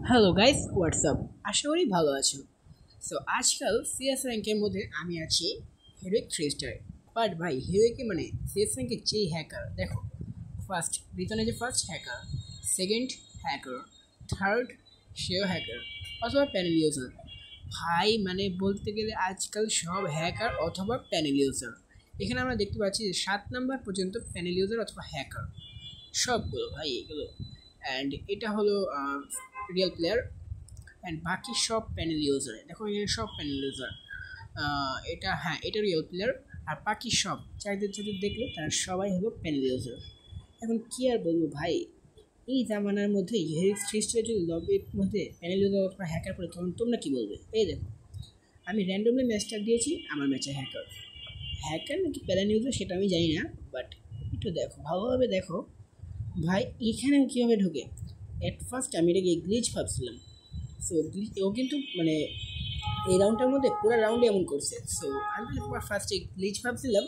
Hello guys, WhatsApp. আশা করি ভালো আছো। সো আজকাল সিএস র্যাঙ্কের মধ্যে আমি আছি হিরোইক 3 স্টার। বাট ভাই হিরোইকে মানে সিএস র্যাঙ্কের যেই হ্যাকার দেখো, ফার্স্ট রিতনে যে first hacker, second hacker, third সেও হ্যাকার অথবা প্যানেল ইউজার। ভাই মানে বলতে গেলে আজকাল সব হ্যাকার অথবা প্যানেল ইউজার। এখানে আমরা দেখতে পাচ্ছি যে 7 নাম্বার পর্যন্ত প্যানেল ইউজার অথবা হ্যাকার সবগুলো ভাই এগুলো। অ্যান্ড এটা হলো রিয়েল প্লেয়ার, অ্যান্ড বাকি সব প্যানেল ইউজার। দেখো এখানে সব প্যানেল ইউজার। এটা হ্যাঁ, এটা রিয়েল প্লেয়ার। আর বাকি সব চারিদিক চারিদিক দেখলে তারা সবাই হলো প্যানেল ইউজার। এখন কী আর বলবো ভাই, এই জামানার মধ্যে হেরিক্স 3 স্টার যদি লবির মধ্যে প্যানেল ইউজার অথবা হ্যাকার পড়ে তখন তোমরা কী বলবে? এই দেখো, আমি র্যান্ডমলি ম্যাচটা দিয়েছি, আমার ম্যাচে হ্যাকার। হ্যাকার নাকি প্যানেল ইউজার সেটা আমি জানি না, বাট একটু দেখো, ভালোভাবে দেখো ভাই এখানে কীভাবে ঢোকে। অ্যাট ফার্স্ট আমি এটাকে গ্লিচ ভাবছিলাম। সো ও কিন্তু মানে এই রাউন্ডটার মধ্যে পুরো রাউন্ডে এমন করছে। সো আমি ফার্স্টে গ্লিচ ভাবছিলাম,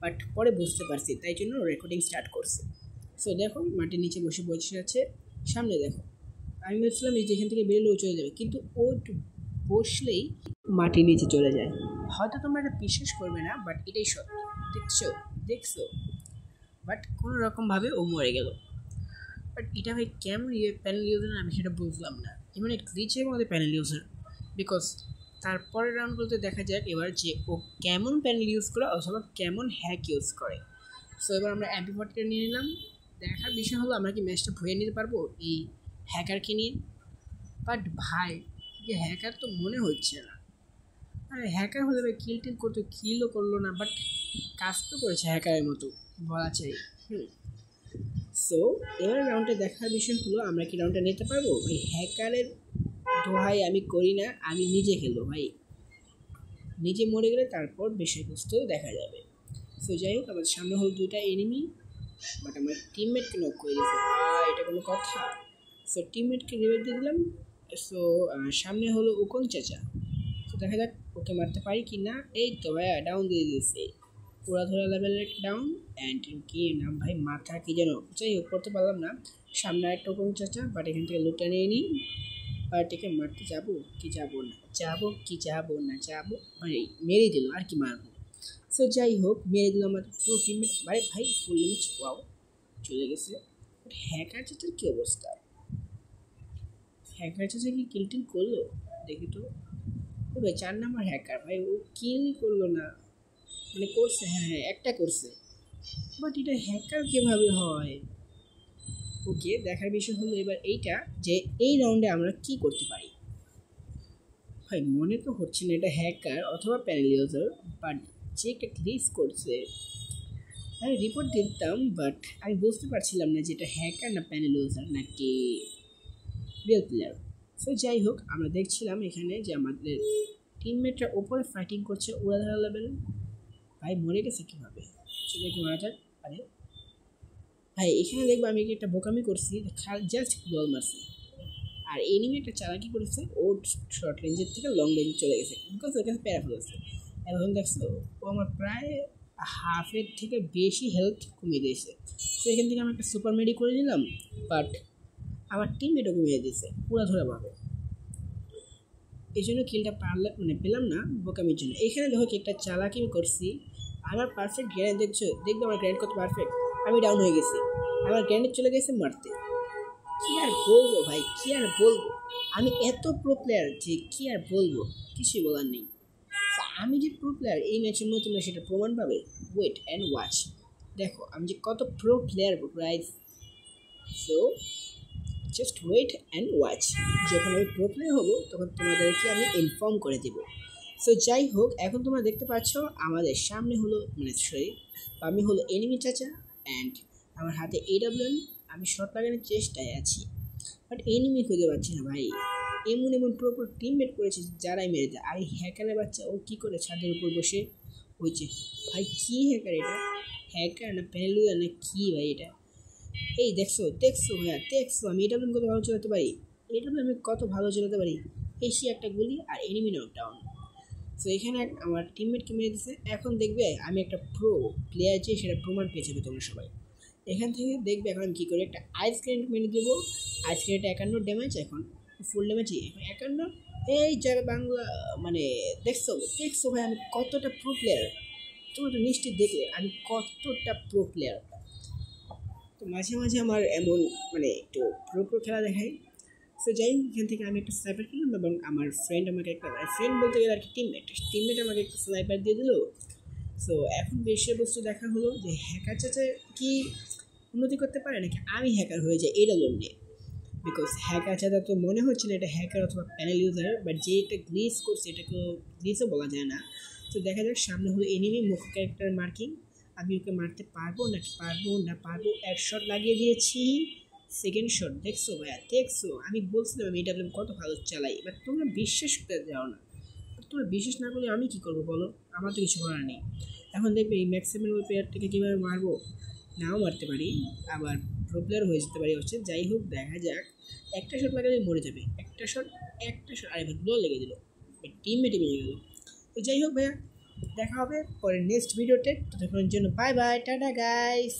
বাট পরে বুঝতে পারছি, তাই জন্য রেকর্ডিং স্টার্ট করছে। সো দেখো মাটির নিচে বসে বসে আছে, সামনে দেখো। আমি ভাবছিলাম এই যেখান থেকে বেরোলেও চলে যাবে, কিন্তু ও একটু বসলেই মাটির নিচে চলে যায়। হয়তো তোমরা এটা বিশ্বাস করবে না, বাট এটাই সত্য। দেখছো দেখছো বাট কোনো রকমভাবে ও মরে গেল। বাট এটা ভাই কেমন প্যানেল ইউজার আমি সেটা বুঝলাম না। এমন এক গ্লিচের মধ্যে প্যানেল ইউজার, বিকজ তারপরের রাউন্ডগুলোতে দেখা যাক এবার যে ও কেমন প্যানেল ইউজ করে অথবা কেমন হ্যাক ইউজ করে। সো এবার আমরা MP40 নিয়ে নিলাম। দেখার বিষয় হলো আমরা কি ম্যাচটা ভুয়ে নিতে পারবো এই হ্যাকারকে নিয়ে। বাট ভাই যে হ্যাকার তো মনে হচ্ছে না। আরে হ্যাকার হলে ভাই কিল টিল করতো, কিলও করলো না, বাট কাজ তো করেছে হ্যাকারের মতো বলা চাই। সো এবার রাউন্ডে দেখার বিষয় হলো আমরা কি রাউন্ডটা নিতে পারবো। ভাই হ্যাকারের দোহাই আমি করি না, আমি নিজে খেলবো ভাই। নিজে মরে গেলে তারপর বিষয়বস্তু দেখা যাবে। সো যাই হোক, আমাদের সামনে হলো 2টা এনিমি, বাট আমার টিমমেটকে নক করে দিয়েছে। এটা কোনো কথা? সো টিমমেটকে রিভাইভ দিয়ে দিলাম। সো সামনে হলো উকন চাচা। তো দেখা যাক ওকে মারতে পারি কি না। এই তো ভাইয়া ডাউন দিয়ে দিয়েছে, পুরা ধরা লেভেলের ডাউন। অ্যান্ড কি নাম ভাই, মাথা কি যেন, যাই হোক করতে পারলাম না। সামনে একটা উকন চাচা, বাট এখান থেকে লুটটা নিয়ে নিই। পার্টিকে মারতে যাবো কি যাবো না, যাবো কি যাবো না, যাবো মানে মেরে দিল আর কি মারবো। সো যাই হোক মেরে দিল আমার পুরো টিমমেট। ভাই ভাই ফুল লিমিট ওয়াও চলে গেছে। বাট হ্যাকার চাচার কী অবস্থা? হ্যাকার চাচা কি কিল টিল করলো দেখি তো। ও ভাই 4 নাম্বার হ্যাকার, ভাই ও কিল করলো না, মানে করছে, হ্যাঁ হ্যাঁ একটা করছে, বাট এটা হ্যাকার কীভাবে হয়? ওকে, দেখার বিষয় হলো এবার এইটা যে এই রাউন্ডে আমরা কি করতে পারি। ভাই মনে তো হচ্ছে না এটা হ্যাকার অথবা প্যানেল ইউজার, বাট যে একটা গ্লিচ করছে আমি রিপোর্ট দিতাম, বাট আমি বুঝতে পারছিলাম না যে এটা হ্যাকার না প্যানেল ইউজার নাকি রিয়েল প্লেয়ার। সো যাই হোক আমরা দেখছিলাম এখানে যে আমাদের টিমমেটরা ওপরে ফাইটিং করছে উড়াধরা লেভেল। ভাই মরে গেছে কীভাবে, চলে কি মারা যাক। আরে ভাই এখানে দেখবো আমি একটা বোকামি করছি, জাস্ট বল মারছি, আর এনিমি একটা চালাকি করেছে, ও শর্ট রেঞ্জের থেকে লং রেঞ্জে চলে গেছে, বিকজ ওর কাছে প্যারা ফেলেছে। এখন দেখছো ও আমার প্রায় হাফের থেকে বেশি হেলথ কমিয়ে দিয়েছে। তো এখান থেকে আমি একটা সুপার মেডি করে নিলাম, বাট আমার টিমমেটও কমিয়ে দিয়েছে পুরা ধরাভাবে। এই জন্য কিলটা পারলে মানে পেলাম না বোকামির জন্য। এখানে দেখো কি একটা চালাকি আমি করছি, আমার পারফেক্ট গ্রেনেড দেখছো, দেখবে আমার গ্রেনেড কত পারফেক্ট। আমি ডাউন হয়ে গেছি, আমার গ্রেনেড চলে গেছে মারতে। কী আর বলবো ভাই, কী আর বলবো, আমি এত প্রো প্লেয়ার যে কী আর বলবো, কিছুই বলার নেই। আমি যে প্রো প্লেয়ার এই ম্যাচের মধ্যে তোমরা সেটা প্রমাণ পাবে। ওয়েট অ্যান্ড ওয়াচ, দেখো আমি যে কত pro player guys. So just wait and watch, যখন আমি প্রো প্লেয়ার হবো তখন তোমাদেরকে আমি ইনফর্ম করে দেবো। সো যাই হোক, এখন তোমরা দেখতে পাচ্ছ আমাদের সামনে হলো মানে আমি হলো এনিমি চাচা, অ্যান্ড আমার হাতে AWM। আমি শর্ট লাগানোর চেষ্টায় আছি, বাট এনিমি খুঁজে পাচ্ছি না ভাই। এমন এমন প্রপার টিমমেট করেছে যারাই মেরে দেয়। আর এই হ্যাকারের বাচ্চা ও কী করে ছাদের উপর বসে হয়েছে। ভাই কী হ্যাকার এটা, হ্যাকার না প্যানেলুয়ার না কী ভাই এটা? এই দেখছো দেখছো ভাইয়া দেখছো আমি AWM কত ভালো চালাতে পারি, AWM আমি কত ভালো চালাতে পারি। এসি একটা গুলি আর এনিমি নকডাউন। সো এখানে আমার টিমমেটকে মেরে দিচ্ছে। এখন দেখবে আমি একটা প্রো প্লেয়ার যে সেটা প্রমাণ পেয়ে যাবে তোমরা সবাই। এখান থেকে দেখবে এখন আমি কী করে একটা আইস গ্রেনেড মেরে দেবো। আইস গ্রেনেডে 51 ড্যামেজ, এখন ফুল ড্যামেজই 51। এই যাবে বাংলা, মানে দেখছো ভাই আমি কতটা প্রো প্লেয়ার। তোমরা তো নিশ্চয়ই দেখলে আমি কতটা প্রো প্লেয়ার। তো মাঝে মাঝে আমার এমন মানে একটু প্রো খেলা দেখাই। সো যাই হোক, এখান থেকে আমি একটা স্নাইপার কিনলাম এবং আমার ফ্রেন্ড আমাকে একটা, ফ্রেন্ড বলতে গেলে আর কি টিমমেট আমাকে একটা স্নাইপার দিয়ে দিল। সো এখন বিষয়বস্তু দেখা হলো যে হ্যাকার চাচা কি উন্নতি করতে পারে নাকি আমি হ্যাকার হয়ে যাই এটা জন্যে। বিকজ হ্যাকার চাচা তো মনে হচ্ছে না এটা হ্যাকার অথবা প্যানেল ইউজার, বাট যে এটা গ্লিচ করছে এটাকে গ্লিচও বলা যায় না। তো দেখা যাক, সামনে হলো এনিমি, মুখ ক্যারেক্টার মার্কিং, আমি ওকে মারতে পারবো নাকি পারবো না পারবো। এক শট লাগিয়ে দিয়েছি, সেকেন্ড শট। দেখছো ভাইয়া, দেখছো আমি বলছিলাম আমি এটা কত ভালো চালাই, বাট তোমরা বিশ্বাস করতে যাও না। তোমরা বিশ্বাস না করলে আমি কী করবো বলো, আমার তো কিছু করার নেই। এখন দেখবে এই ম্যাক্সিমাম প্লেয়ারটাকে কীভাবে মারবো, নাও মারতে পারি, আবার প্রো প্লেয়ার হয়ে যেতে পারি হচ্ছে। যাই হোক দেখা যাক, একটা শট লাগালে মরে যাবে, একটা শট আরে ভাই গোল লেগে দিল, টিমমেটে বেরিয়ে গেল। তো যাই হোক ভাইয়া, দেখা হবে পরে নেক্সট ভিডিওতে। ততক্ষণের জন্য বাই বাই, টাটা গাইস।